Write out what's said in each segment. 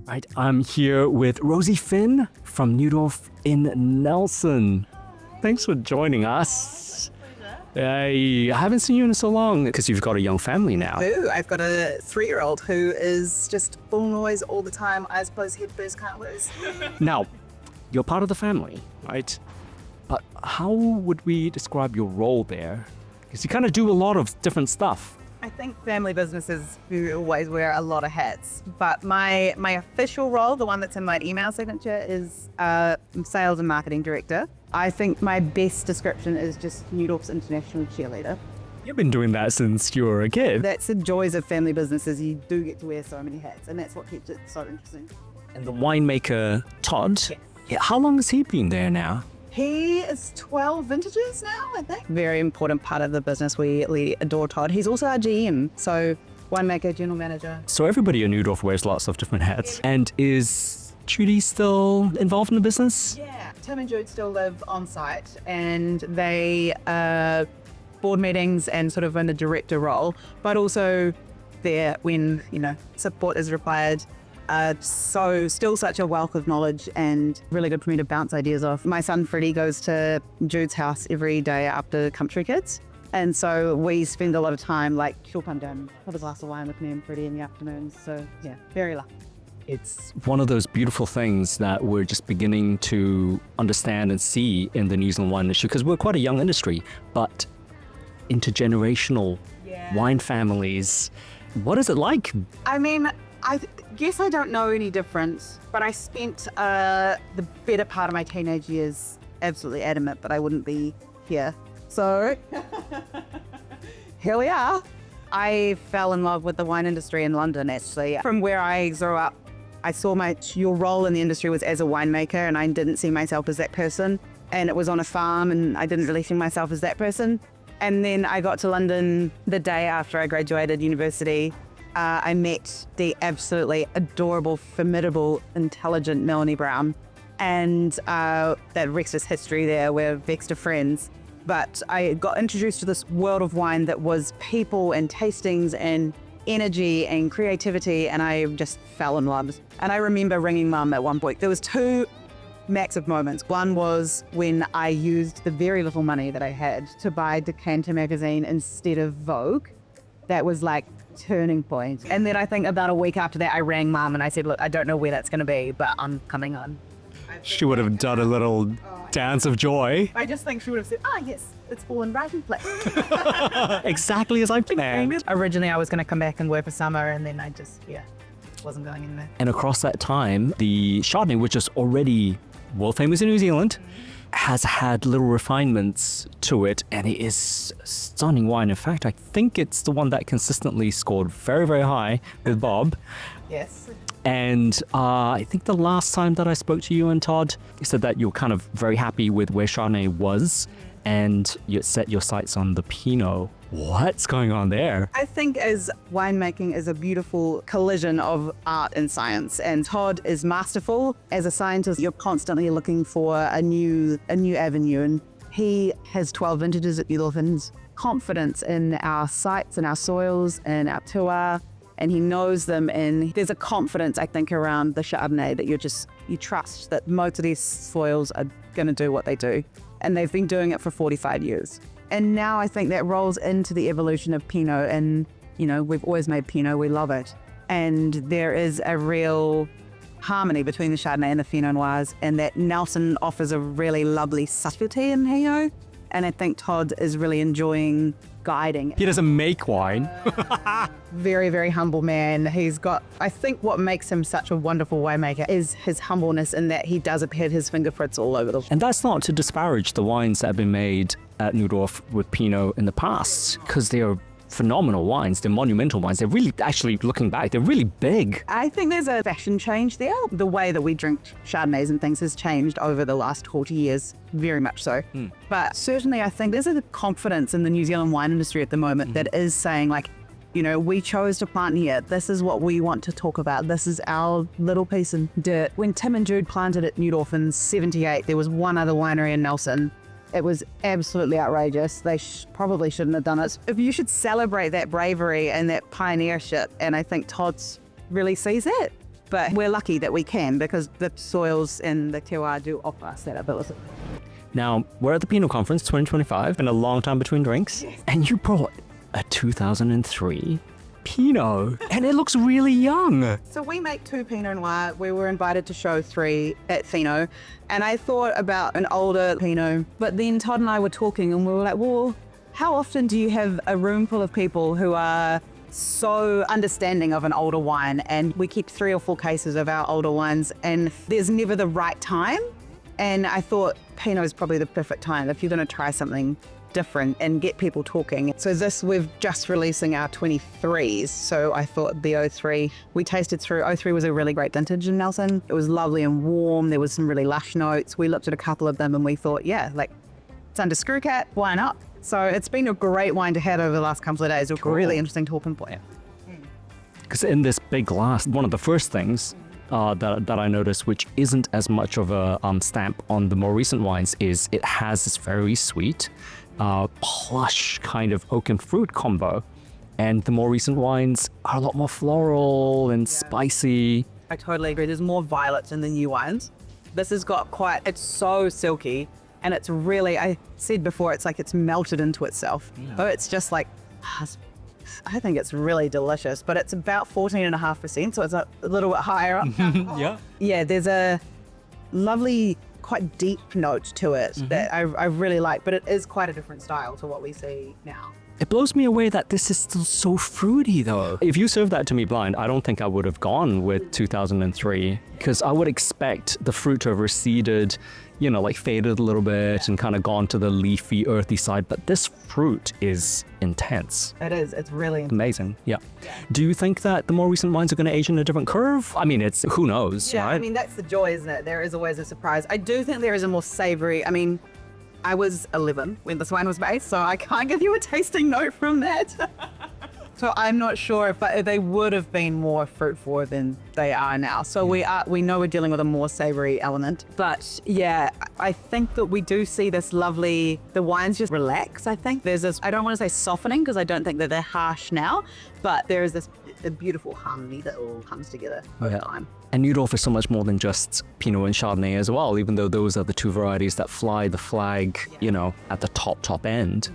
Right, I'm here with Rosie Finn from Neudorf in Nelson. Thanks for joining us. I haven't seen you in so long because you've got a young family now. I've got a 3-year-old who is just full noise all the time. I suppose head first, can't lose. Now, you're part of the family, right? But how would we describe your role there? Because you kind of do a lot of different stuff. I think family businesses who always wear a lot of hats, but my official role, the one that's in my email signature, is sales and marketing director. I think my best description is just Neudorf's international cheerleader. You've been doing that since you were a kid. That's the joys of family businesses. You do get to wear so many hats, and that's what keeps it so interesting. And the winemaker, Todd, Yes. yeah, how long has he been there now? He is 12 vintages now, I think. Very important part of the business. We adore Todd. He's also our GM, so winemaker, general manager. So everybody at Neudorf wears lots of different hats. And is Judy still involved in the business? Yeah, Tim and Jude still live on site, and they board meetings and sort of in the director role, but also there when support is required. So still such a wealth of knowledge and really good for me to bounce ideas off. My son Freddie goes to Jude's house every day after Country Kids. And so we spend a lot of time, like she'll come down, have a glass of wine with me and Freddie in the afternoons. So yeah, very lucky. It's one of those beautiful things that we're just beginning to understand and see in the New Zealand wine industry, because we're quite a young industry, but intergenerational wine families. What is it like? I mean, I guess I don't know any difference, but I spent the better part of my teenage years absolutely adamant that I wouldn't be here. So here we are. I fell in love with the wine industry in London, actually. From where I grew up, I saw your role in the industry was as a winemaker, and I didn't see myself as that person. And it was on a farm, and I didn't really see myself as that person. And then I got to London the day after I graduated university. I met the absolutely adorable, formidable, intelligent Melanie Brown, and that richness history there, we're next to friends. But I got introduced to this world of wine that was people and tastings and energy and creativity, and I just fell in love. And I remember ringing Mum at one point. There was 2 massive moments. One was when I used the very little money that I had to buy Decanter magazine instead of Vogue. That was like turning point. And then I think about a week after that, I rang Mum and I said, look, I don't know where that's going to be, but I'm coming on. She would have done a little dance of joy. I just think she would have said, yes, it's fallen right in place. Exactly as I planned. Originally, I was going to come back and work for summer, and then I just, wasn't going anywhere. And across that time, the Chardonnay, which is already world famous in New Zealand, has had little refinements to it, and it is a stunning wine. In fact, I think it's the one that consistently scored very, very high with Bob. Yes. And I think the last time that I spoke to you and Todd, you said that you're kind of very happy with where Chardonnay was, and you set your sights on the Pinot. What's going on there? I think as winemaking is a beautiful collision of art and science, and Todd is masterful. As a scientist, you're constantly looking for a new avenue, and he has 12 vintages at Neudorf, and his confidence in our sites and our soils and our terroir, and he knows them, and there's a confidence, I think, around the Chardonnay that you trust that most of these soils are going to do what they do, and they've been doing it for 45 years. And now I think that rolls into the evolution of Pinot, and we've always made Pinot, we love it. And there is a real harmony between the Chardonnay and the Pinot Noirs, and that Nelson offers a really lovely subtlety in Pinot. And I think Todd is really enjoying guiding. He doesn't make wine. Very, very humble man. He's got, I think what makes him such a wonderful winemaker is his humbleness, in that he does appear his fingerprints all over the. And that's not to disparage the wines that have been made at Neudorf with Pinot in the past, because they are phenomenal wines. They're monumental wines. They're really, actually looking back, they're really big. I think there's a fashion change there. The way that we drink Chardonnays and things has changed over the last 40 years, very much so. But certainly I think there's a confidence in the New Zealand wine industry at the moment that is saying, like, we chose to plant here. This is what we want to talk about. This is our little piece of dirt. When Tim and Jude planted at Neudorf in '78, there was one other winery in Nelson. It was absolutely outrageous. They probably shouldn't have done it. If you should celebrate that bravery and that pioneership, and I think Todd's really sees that. But we're lucky that we can, because the soils and the terroir do offer us that ability. Now, we're at the Pinot Conference 2025, been a long time between drinks, and you brought a 2003 Pinot, and it looks really young. So we make 2 Pinot Noir. We were invited to show 3 at Fino, and I thought about an older Pinot, but then Todd and I were talking and we were like, well, how often do you have a room full of people who are so understanding of an older wine? And we keep 3 or 4 cases of our older wines, and there's never the right time. And I thought Pinot is probably the perfect time if you're going to try something different and get people talking. So we're just releasing our 23s. So I thought the 03, we tasted through. 03 was a really great vintage in Nelson. It was lovely and warm. There was some really lush notes. We looked at a couple of them and we thought, yeah, like it's under screw cap, why not? So it's been a great wine to have over the last couple of days. It's really interesting talking point. Because in this big glass, one of the first things that I noticed, which isn't as much of a stamp on the more recent wines, is it has this very sweet, plush kind of oak and fruit combo. And the more recent wines are a lot more floral and spicy. I totally agree. There's more violets in the new wines. This has got it's so silky, and it's really, I said before, it's like it's melted into itself. Yeah. So it's just like, I think it's really delicious, but it's about 14.5%, so it's a little bit higher up. Yeah, there's a lovely, quite deep note to it that I really like, but it is quite a different style to what we see now. It blows me away that this is still so fruity though. If you served that to me blind, I don't think I would have gone with 2003, because I would expect the fruit to have receded, you know, like faded a little bit and kind of gone to the leafy, earthy side. But this fruit is intense. It is. It's really amazing. Yeah. Do you think that the more recent wines are going to age in a different curve? I mean, it's who knows, yeah, right? I mean, that's the joy, isn't it? There is always a surprise. I do think there is a more savoury. I mean, I was 11 when this wine was made, so I can't give you a tasting note from that. So I'm not sure if they would have been more fruit forward than they are now. So we know we're dealing with a more savoury element. But yeah, I think that we do see this lovely, the wines just relax, I think. There's this, I don't want to say softening, because I don't think that they're harsh now, but there is this a beautiful harmony that all comes together over time. And Neudorf is so much more than just Pinot and Chardonnay as well, even though those are the 2 varieties that fly the flag, you know, at the top end.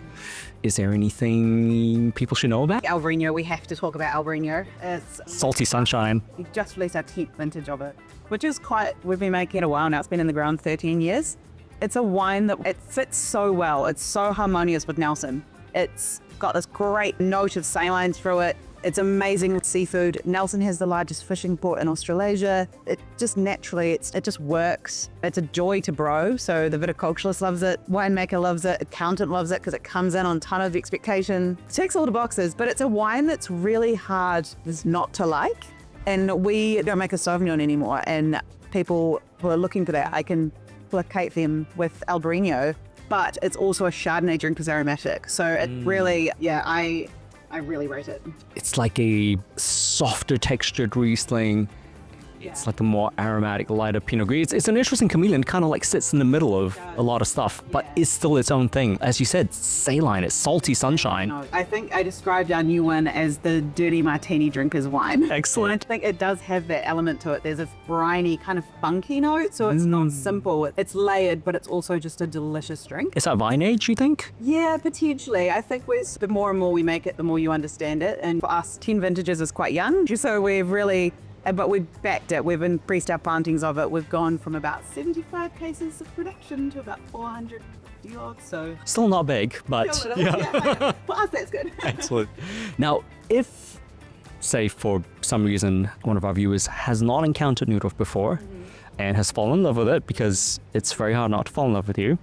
Is there anything people should know about? Albarino, we have to talk about Albarino. It's Salty Sunshine. We just released our 10th vintage of it, which is we've been making it a while now. It's been in the ground 13 years. It's a wine that it fits so well. It's so harmonious with Nelson. It's got this great note of salines through it. It's amazing seafood. Nelson has the largest fishing port in Australasia. It just naturally, it just works. It's a joy to brew. So the viticulturalist loves it, winemaker loves it, accountant loves it because it comes in on a ton of expectation. It ticks all the boxes, but it's a wine that's really hard not to like. And we don't make a Sauvignon anymore. And people who are looking for that, I can placate them with Albarino, but it's also a Chardonnay drinker's aromatic. So it really, I really rate it. It's like a softer textured Riesling. It's like a more aromatic, lighter Pinot Gris. It's an interesting chameleon, kind of like sits in the middle of a lot of stuff, but it's still its own thing. As you said, saline, it's salty sunshine. I think I described our new one as the dirty martini drinker's wine. Excellent. I think it does have that element to it. There's a briny kind of funky note, so it's not simple. It's layered, but it's also just a delicious drink. Is that vine age, you think? Yeah, potentially. I think the more and more we make it, the more you understand it. And for us, 10 vintages is quite young, so we've really... But we've backed it. We've increased our plantings of it. We've gone from about 75 cases of production to about 450 odd. So still not big, but yeah. For us, that's good. Excellent. Now, if, say, for some reason, one of our viewers has not encountered Neudorf before and has fallen in love with it, because it's very hard not to fall in love with you,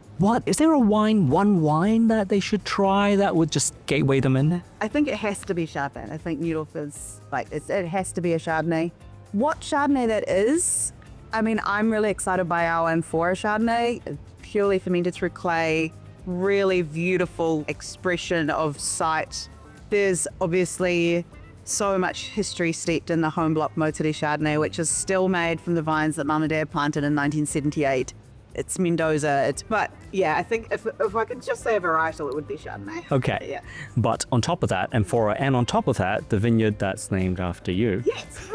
is there one wine that they should try that would just gateway them in? I think it has to be Chardonnay. I think Neudorf is it has to be a Chardonnay. What Chardonnay that is, I mean, I'm really excited by our Amphora Chardonnay, purely fermented through clay, really beautiful expression of site. There's obviously so much history steeped in the home block Motiri Chardonnay, which is still made from the vines that Mum and Dad planted in 1978. it's Mendoza. But yeah, I think if I could just say a varietal, it would be Chardonnay. Okay. Yeah. But on top of that, and on top of that, the vineyard that's named after you. Yes.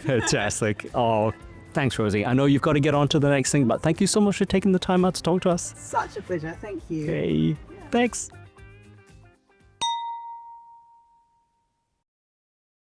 Fantastic. Oh, thanks, Rosie. I know you've got to get on to the next thing, but thank you so much for taking the time out to talk to us. Such a pleasure. Thank you. Okay. Thanks.